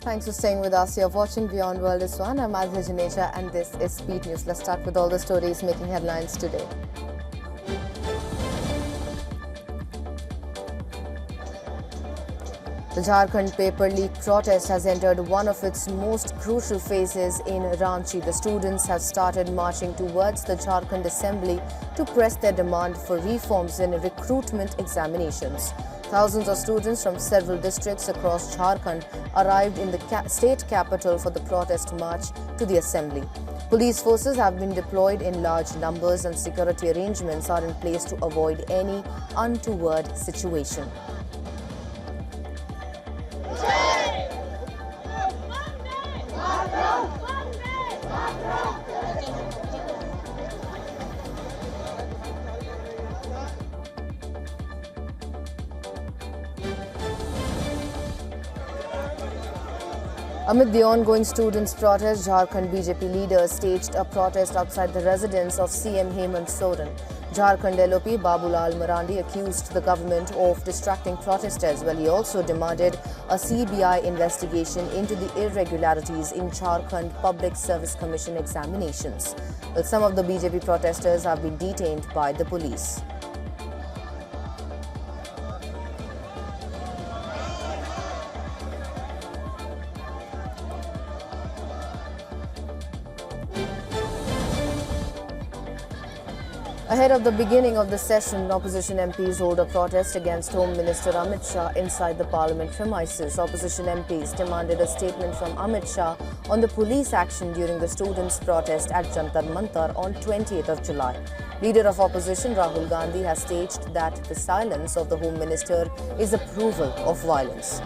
Thanks for staying with us. You're watching WION World is One. I'm Adhya Janeja and this is Speed News. Let's start with all the stories making headlines today. The Jharkhand paper leak protest has entered one of its most crucial phases in Ranchi. The students have started marching towards the Jharkhand Assembly to press their demand for reforms in recruitment examinations. Thousands of students from several districts across Jharkhand arrived in the state capital for the protest march to the assembly. Police forces have been deployed in large numbers and security arrangements are in place to avoid any untoward situation. Amid the ongoing students' protest, Jharkhand BJP leaders staged a protest outside the residence of CM Hemant Soren. Jharkhand LOP Babulal Marandi accused the government of distracting protesters, while he also demanded a CBI investigation into the irregularities in Jharkhand Public Service Commission examinations. Well, some of the BJP protesters have been detained by the police. Ahead of the beginning of the session, opposition MPs hold a protest against Home Minister Amit Shah inside the Parliament premises. Opposition MPs demanded a statement from Amit Shah on the police action during the students' protest at Jantar Mantar on 20th of July. Leader of opposition Rahul Gandhi has stated that the silence of the Home Minister is approval of violence.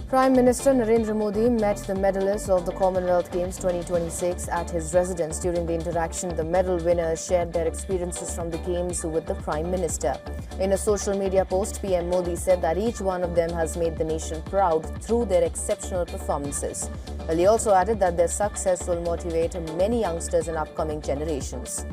Prime Minister Narendra Modi met the medalists of the Commonwealth Games 2026 at his residence. During the interaction, the medal winners shared their experiences from the Games with the Prime Minister. In a social media post, PM Modi said that each one of them has made the nation proud through their exceptional performances. Well, he also added that their success will motivate many youngsters in upcoming generations.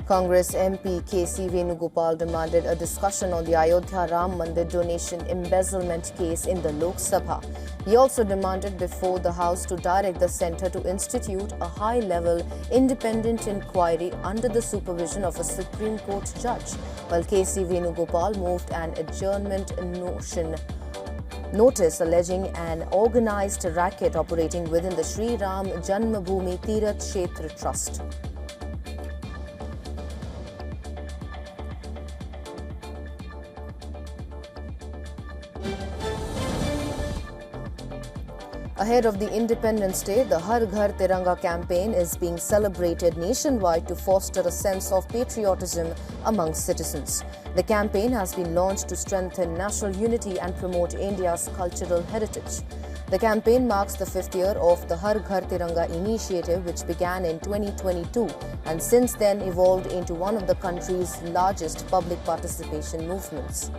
Congress MP KC Venugopal demanded a discussion on the Ayodhya Ram Mandir donation embezzlement case in the Lok Sabha. He also demanded before the House to direct the centre to institute a high-level independent inquiry under the supervision of a Supreme Court judge, while KC Venugopal moved an adjournment notice alleging an organised racket operating within the Sri Ram Janmabhoomi Tirath Kshetra Trust. Ahead of the Independence Day, the Har Ghar Tiranga campaign is being celebrated nationwide to foster a sense of patriotism among citizens. The campaign has been launched to strengthen national unity and promote India's cultural heritage. The campaign marks the 5th year of the Har Ghar Tiranga initiative, which began in 2022 and since then evolved into one of the country's largest public participation movements.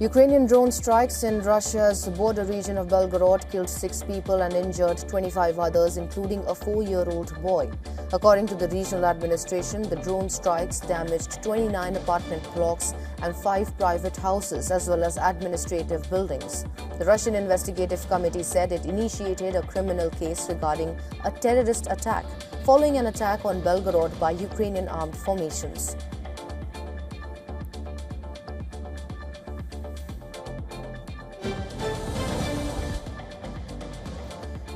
Ukrainian drone strikes in Russia's border region of Belgorod killed 6 people and injured 25 others, including a 4-year-old boy. According to the regional administration, the drone strikes damaged 29 apartment blocks and 5 private houses, as well as administrative buildings. The Russian Investigative Committee said it initiated a criminal case regarding a terrorist attack following an attack on Belgorod by Ukrainian armed formations.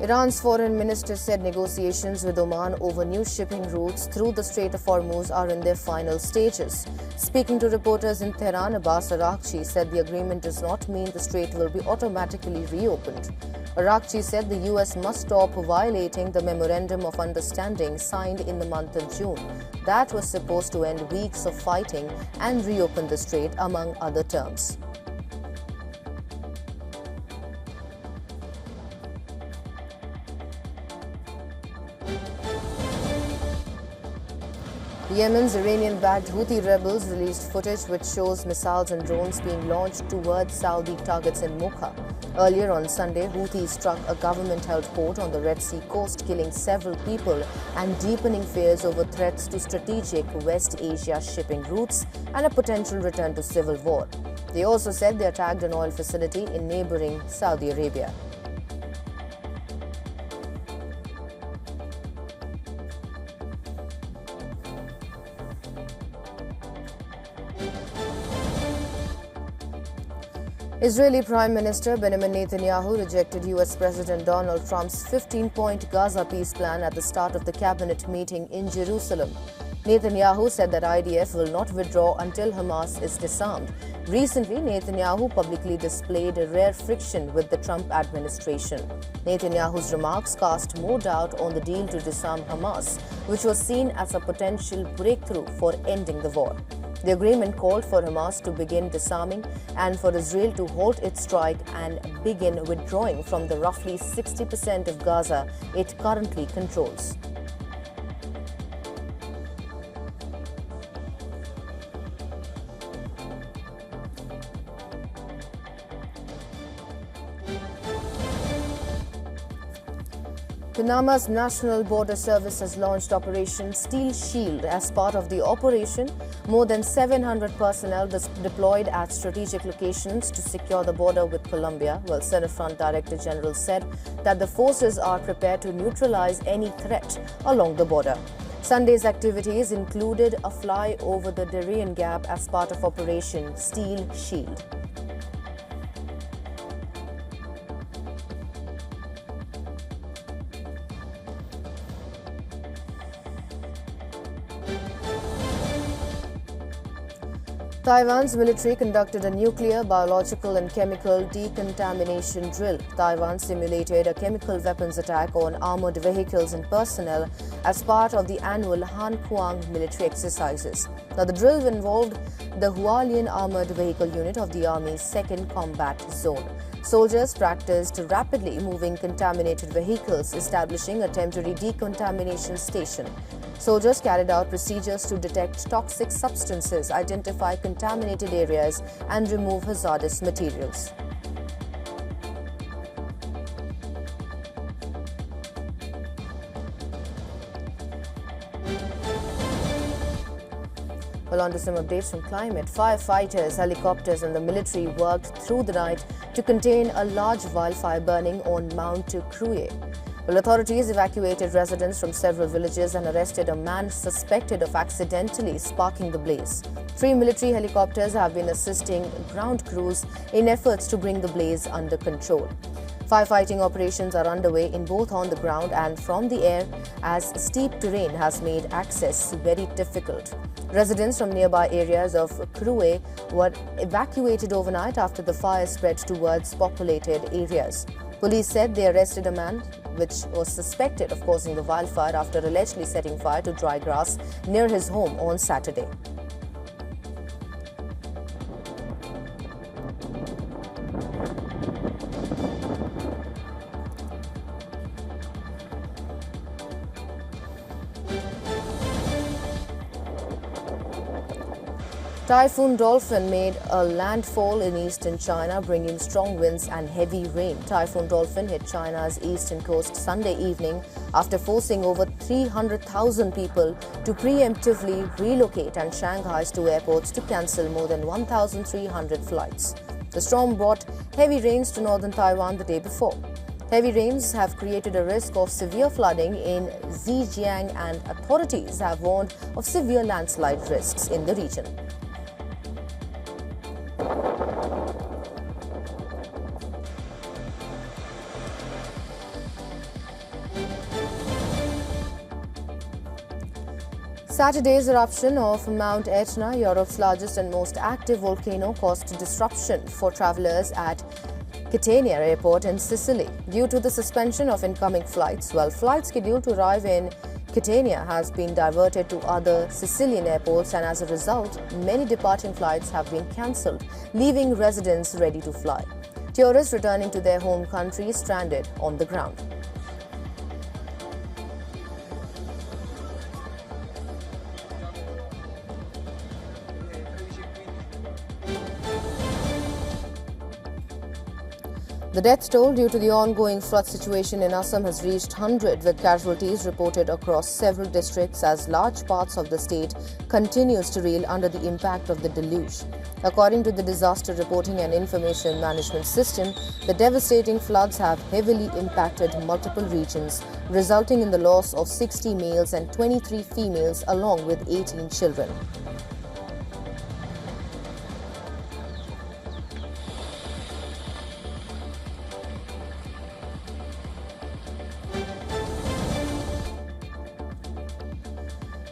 Iran's foreign minister said negotiations with Oman over new shipping routes through the Strait of Hormuz are in their final stages. Speaking to reporters in Tehran, Abbas Araghchi said the agreement does not mean the strait will be automatically reopened. Araghchi said the US must stop violating the Memorandum of Understanding signed in the month of June. That was supposed to end weeks of fighting and reopen the strait, among other terms. Yemen's Iranian-backed Houthi rebels released footage which shows missiles and drones being launched towards Saudi targets in Mokha. Earlier on Sunday, Houthis struck a government-held port on the Red Sea coast, killing several people and deepening fears over threats to strategic West Asia shipping routes and a potential return to civil war. They also said they attacked an oil facility in neighboring Saudi Arabia. Israeli Prime Minister Benjamin Netanyahu rejected US President Donald Trump's 15-point Gaza peace plan at the start of the cabinet meeting in Jerusalem. Netanyahu said that IDF will not withdraw until Hamas is disarmed. Recently, Netanyahu publicly displayed a rare friction with the Trump administration. Netanyahu's remarks cast more doubt on the deal to disarm Hamas, which was seen as a potential breakthrough for ending the war. The agreement called for Hamas to begin disarming and for Israel to halt its strike and begin withdrawing from the roughly 60% of Gaza it currently controls. Panama's National Border Service has launched Operation Sheild. As part of the operation, more than 700 personnel deployed at strategic locations to secure the border with Colombia, while Senate Front Director General said that the forces are prepared to neutralize any threat along the border. Sunday's activities included a fly over the Darien Gap as part of Operation Sheild. Taiwan's military conducted a nuclear, biological and chemical decontamination drill. Taiwan simulated a chemical weapons attack on armored vehicles and personnel as part of the annual Han Kuang military exercises. Now, the drill involved the Hualien Armored Vehicle Unit of the Army's 2nd Combat Zone. Soldiers practiced rapidly moving contaminated vehicles, establishing a temporary decontamination station. Soldiers carried out procedures to detect toxic substances, identify contaminated areas, and remove hazardous materials. Well, on to some updates from climate. Firefighters, helicopters and the military worked through the night to contain a large wildfire burning on Mount Kruye. Well, authorities evacuated residents from several villages and arrested a man suspected of accidentally sparking the blaze. 3 military helicopters have been assisting ground crews in efforts to bring the blaze under control. Firefighting operations are underway in both on the ground and from the air, as steep terrain has made access very difficult. Residents from nearby areas of Kruye were evacuated overnight after the fire spread towards populated areas. Police said they arrested a man which was suspected of causing the wildfire after allegedly setting fire to dry grass near his home on Saturday. Typhoon Dolphin made a landfall in eastern China, bringing strong winds and heavy rain. Typhoon Dolphin hit China's eastern coast Sunday evening after forcing over 300,000 people to preemptively relocate and Shanghai's 2 airports to cancel more than 1,300 flights. The storm brought heavy rains to northern Taiwan the day before. Heavy rains have created a risk of severe flooding in Zhejiang, and authorities have warned of severe landslide risks in the region. Saturday's eruption of Mount Etna, Europe's largest and most active volcano, caused disruption for travelers at Catania airport in Sicily due to the suspension of incoming flights. While flights scheduled to arrive in Catania has been diverted to other Sicilian airports, and as a result, many departing flights have been cancelled, leaving residents ready to fly. Tourists returning to their home country stranded on the ground. The death toll due to the ongoing flood situation in Assam has reached 100, with casualties reported across several districts as large parts of the state continues to reel under the impact of the deluge. According to the Disaster Reporting and Information Management System, the devastating floods have heavily impacted multiple regions, resulting in the loss of 60 males and 23 females along with 18 children.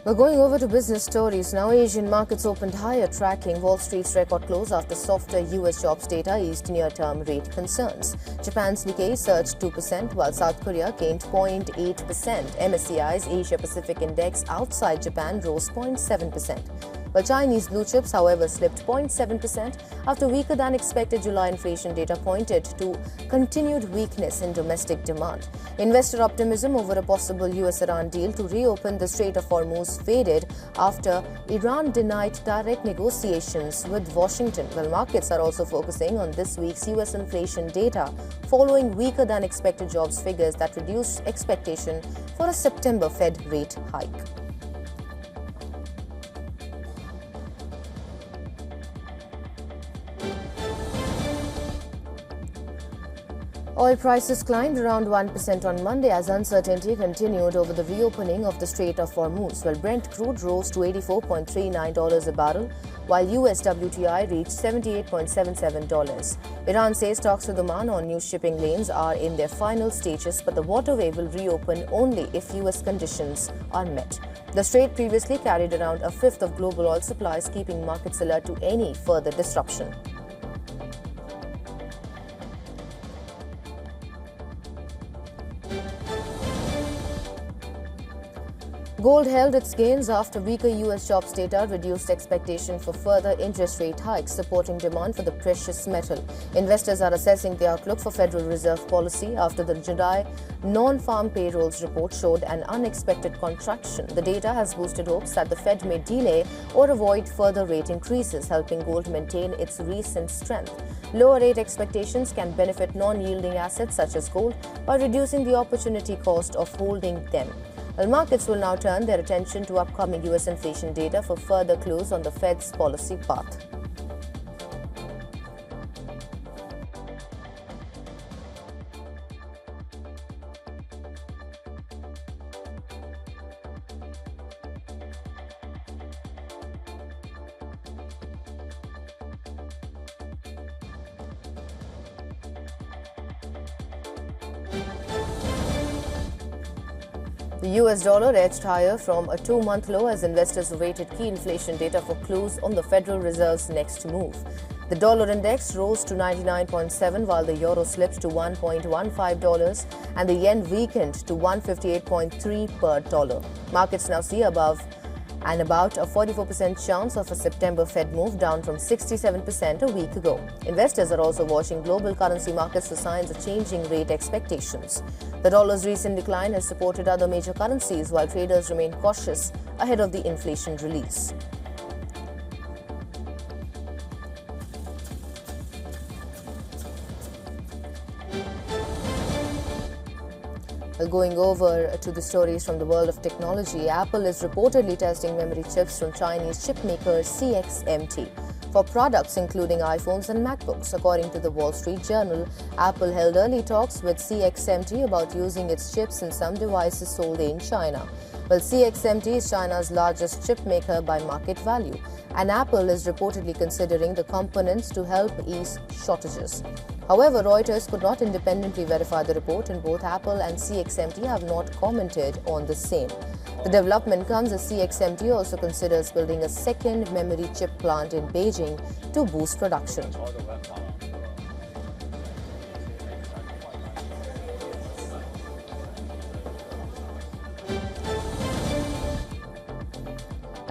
We're going over to business stories now. Asian markets opened higher, tracking Wall Street's record close after softer US jobs data eased near-term rate concerns. Japan's Nikkei surged 2%, while South Korea gained 0.8%. MSCI's Asia-Pacific Index outside Japan rose 0.7%. While Chinese blue chips, however, slipped 0.7% after weaker-than-expected July inflation data pointed to continued weakness in domestic demand. Investor optimism over a possible US-Iran deal to reopen the Strait of Hormuz faded after Iran denied direct negotiations with Washington, while markets are also focusing on this week's US inflation data following weaker-than-expected jobs figures that reduced expectation for a September Fed rate hike. Oil prices climbed around 1% on Monday as uncertainty continued over the reopening of the Strait of Hormuz, while Brent crude rose to $84.39 a barrel, while US WTI reached $78.77. Iran says talks with Oman on new shipping lanes are in their final stages, but the waterway will reopen only if US conditions are met. The strait previously carried around a fifth of global oil supplies, keeping markets alert to any further disruption. Gold held its gains after weaker US jobs data reduced expectation for further interest rate hikes, supporting demand for the precious metal. Investors are assessing the outlook for Federal Reserve policy after the July non-farm payrolls report showed an unexpected contraction. The data has boosted hopes that the Fed may delay or avoid further rate increases, helping gold maintain its recent strength. Lower rate expectations can benefit non-yielding assets such as gold by reducing the opportunity cost of holding them. Well, markets will now turn their attention to upcoming US inflation data for further clues on the Fed's policy path. The US dollar edged higher from a two-month low as investors awaited key inflation data for clues on the Federal Reserve's next move. The dollar index rose to 99.7 while the euro slipped to $1.15 and the yen weakened to 158.3 per dollar. Markets now see about a 44% chance of a September Fed move, down from 67% a week ago. Investors are also watching global currency markets for signs of changing rate expectations. The dollar's recent decline has supported other major currencies, while traders remain cautious ahead of the inflation release. Going over to the stories from the world of technology, Apple is reportedly testing memory chips from Chinese chipmaker CXMT for products including iPhones and MacBooks. According to the Wall Street Journal, Apple held early talks with CXMT about using its chips in some devices sold in China. Well, CXMT is China's largest chip maker by market value, and Apple is reportedly considering the components to help ease shortages. However, Reuters could not independently verify the report, and both Apple and CXMT have not commented on the same. The development comes as CXMT also considers building a second memory chip plant in Beijing to boost production.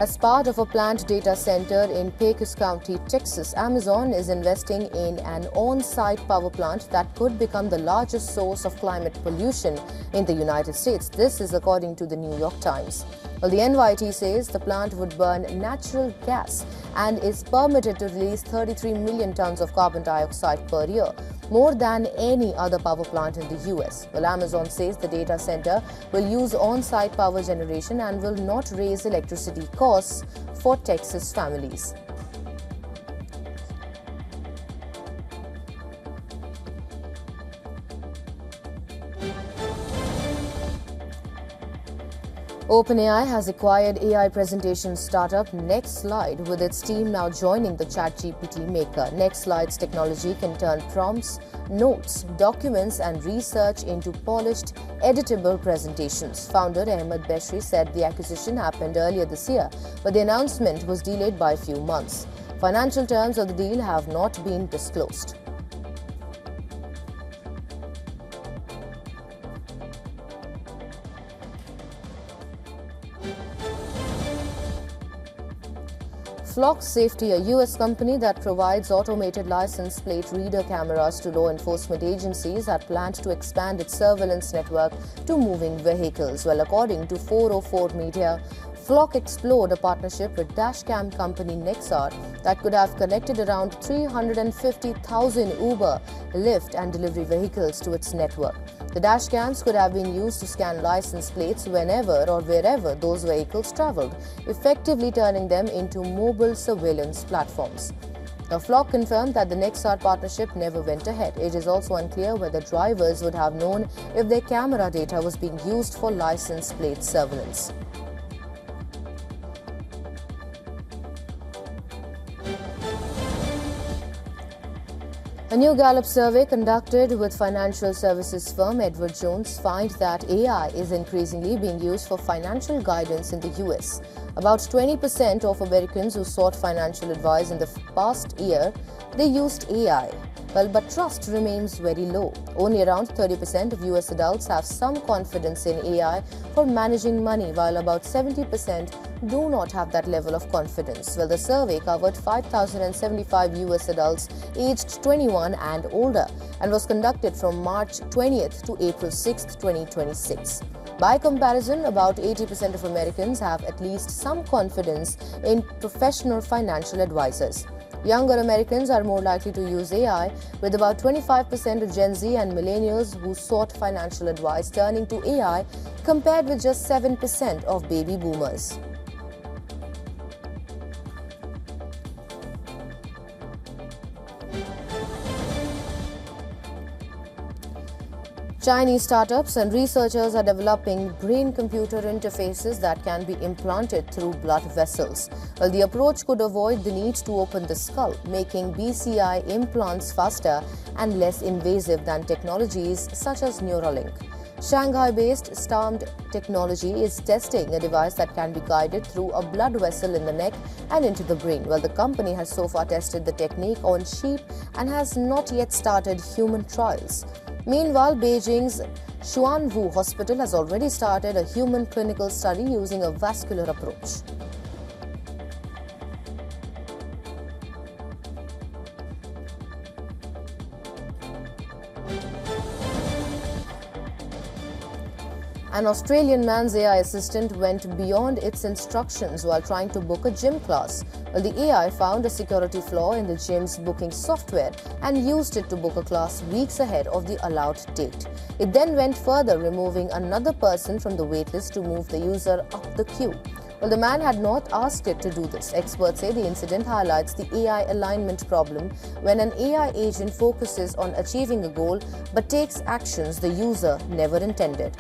As part of a planned data center in Pecos County, Texas, Amazon is investing in an on-site power plant that could become the largest source of climate pollution in the United States. This is according to the New York Times. Well, the NYT says the plant would burn natural gas and is permitted to release 33 million tons of carbon dioxide per year, more than any other power plant in the US. Well, Amazon says the data center will use on-site power generation and will not raise electricity costs for Texas families. OpenAI has acquired AI presentation startup NextSlide, with its team now joining the ChatGPT maker. NextSlide's technology can turn prompts, notes, documents and research into polished, editable presentations. Founder Ahmed Beshri said the acquisition happened earlier this year, but the announcement was delayed by a few months. Financial terms of the deal have not been disclosed. Flock Safety, a U.S. company that provides automated license plate reader cameras to law enforcement agencies, had planned to expand its surveillance network to moving vehicles. Well, according to 404 Media, Flock explored a partnership with dashcam company Nexar that could have connected around 350,000 Uber, Lyft and delivery vehicles to its network. The dashcams could have been used to scan license plates whenever or wherever those vehicles traveled, effectively turning them into mobile surveillance platforms. Now, Flock confirmed that the Nexar partnership never went ahead. It is also unclear whether drivers would have known if their camera data was being used for license plate surveillance. A new Gallup survey conducted with financial services firm Edward Jones finds that AI is increasingly being used for financial guidance in the US. About 20% of Americans who sought financial advice in the past year, they used AI. Well, but trust remains very low. Only around 30% of US adults have some confidence in AI for managing money, while about 70% do not have that level of confidence. Well, the survey covered 5,075 US adults aged 21 and older and was conducted from March 20th to April 6th, 2026. By comparison, about 80% of Americans have at least some confidence in professional financial advisors. Younger Americans are more likely to use AI, with about 25% of Gen Z and millennials who sought financial advice turning to AI, compared with just 7% of baby boomers. Chinese startups and researchers are developing brain-computer interfaces that can be implanted through blood vessels. Well, the approach could avoid the need to open the skull, making BCI implants faster and less invasive than technologies such as Neuralink. Shanghai-based Starmed Technology is testing a device that can be guided through a blood vessel in the neck and into the brain. Well, the company has so far tested the technique on sheep and has not yet started human trials. Meanwhile, Beijing's Xuanwu Hospital has already started a human clinical study using a vascular approach. An Australian man's AI assistant went beyond its instructions while trying to book a gym class. Well, the AI found a security flaw in the gym's booking software and used it to book a class weeks ahead of the allowed date. It then went further, removing another person from the waitlist to move the user up the queue. Well, the man had not asked it to do this. Experts say the incident highlights the AI alignment problem when an AI agent focuses on achieving a goal but takes actions the user never intended.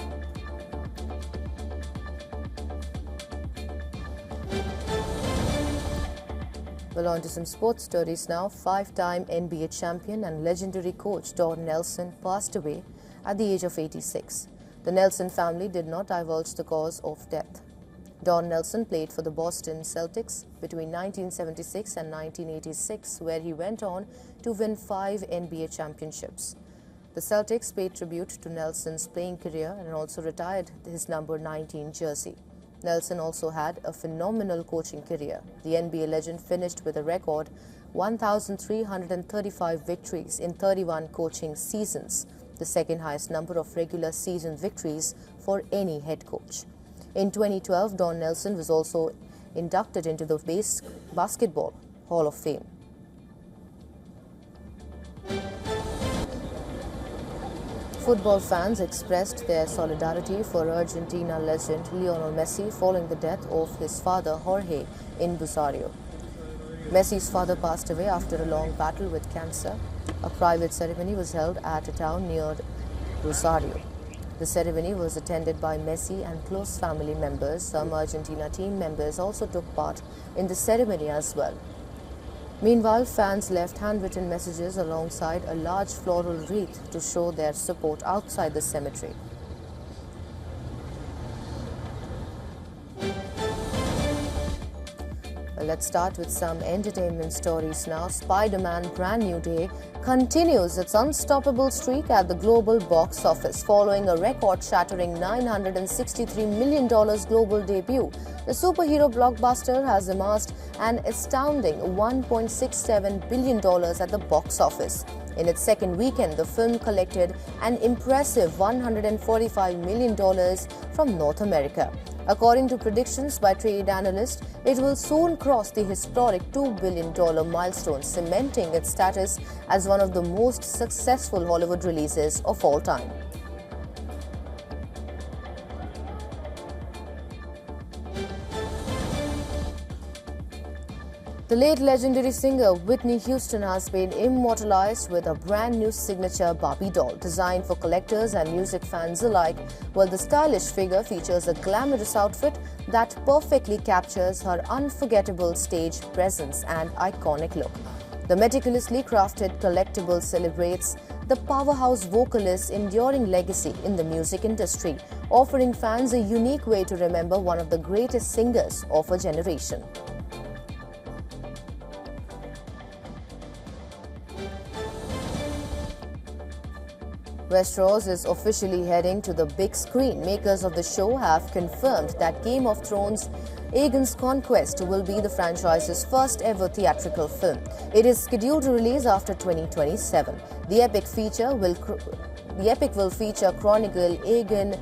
Well, on to some sports stories now. Five-time NBA champion and legendary coach Don Nelson passed away at the age of 86. The Nelson family did not divulge the cause of death. Don Nelson played for the Boston Celtics between 1976 and 1986, where he went on to win 5 NBA championships. The Celtics paid tribute to Nelson's playing career and also retired his number 19 jersey. Nelson also had a phenomenal coaching career. The NBA legend finished with a record 1,335 victories in 31 coaching seasons, the second highest number of regular season victories for any head coach. In 2012, Don Nelson was also inducted into the Basketball Hall of Fame. Football fans expressed their solidarity for Argentina legend Lionel Messi following the death of his father Jorge in Rosario. Messi's father passed away after a long battle with cancer. A private ceremony was held at a town near Rosario. The ceremony was attended by Messi and close family members. Some Argentina team members also took part in the ceremony as well. Meanwhile, fans left handwritten messages alongside a large floral wreath to show their support outside the cemetery. Let's start with some entertainment stories now. Spider-Man Brand New Day continues its unstoppable streak at the global box office. Following a record-shattering $963 million global debut, the superhero blockbuster has amassed an astounding $1.67 billion at the box office. In its second weekend, the film collected an impressive $145 million from North America. According to predictions by trade analysts, it will soon cross the historic $2 billion milestone, cementing its status as one of the most successful Hollywood releases of all time. The late legendary singer Whitney Houston has been immortalized with a brand new signature Barbie doll designed for collectors and music fans alike. Well, the stylish figure features a glamorous outfit that perfectly captures her unforgettable stage presence and iconic look. The meticulously crafted collectible celebrates the powerhouse vocalist's enduring legacy in the music industry, offering fans a unique way to remember one of the greatest singers of a generation. Westeros is officially heading to the big screen. Makers of the show have confirmed that Game of Thrones Aegon's Conquest will be the franchise's first ever theatrical film. It is scheduled to release after 2027. The epic will feature Chronicle Aegon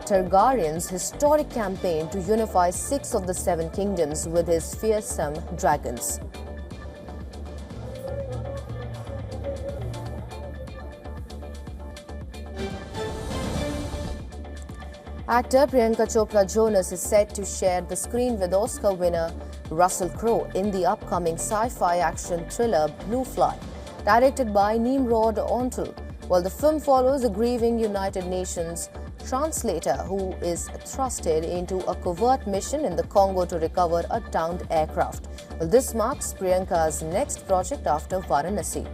Targaryen's historic campaign to unify 6 of the 7 kingdoms with his fearsome dragons. Actor Priyanka Chopra Jonas is set to share the screen with Oscar winner Russell Crowe in the upcoming sci-fi action thriller Blue Fly, directed by Nimrod Ontul. While the film follows a grieving United Nations translator who is thrusted into a covert mission in the Congo to recover a downed aircraft. Well, this marks Priyanka's next project after Varanasi.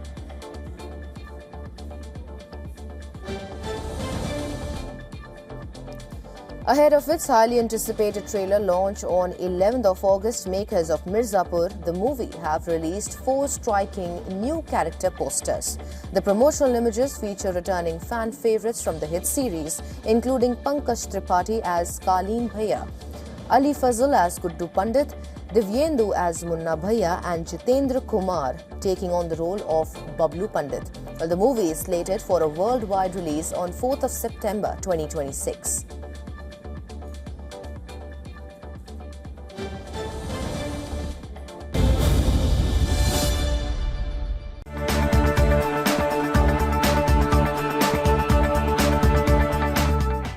Ahead of its highly anticipated trailer launch on 11th of August, makers of Mirzapur, the movie, have released 4 striking new character posters. The promotional images feature returning fan favorites from the hit series, including Pankaj Tripathi as Kaleen Bhaiya, Ali Fazal as Guddu Pandit, Divyendu as Munna Bhaiya and Jitendra Kumar taking on the role of Bablu Pandit. Well, the movie is slated for a worldwide release on 4th of September 2026.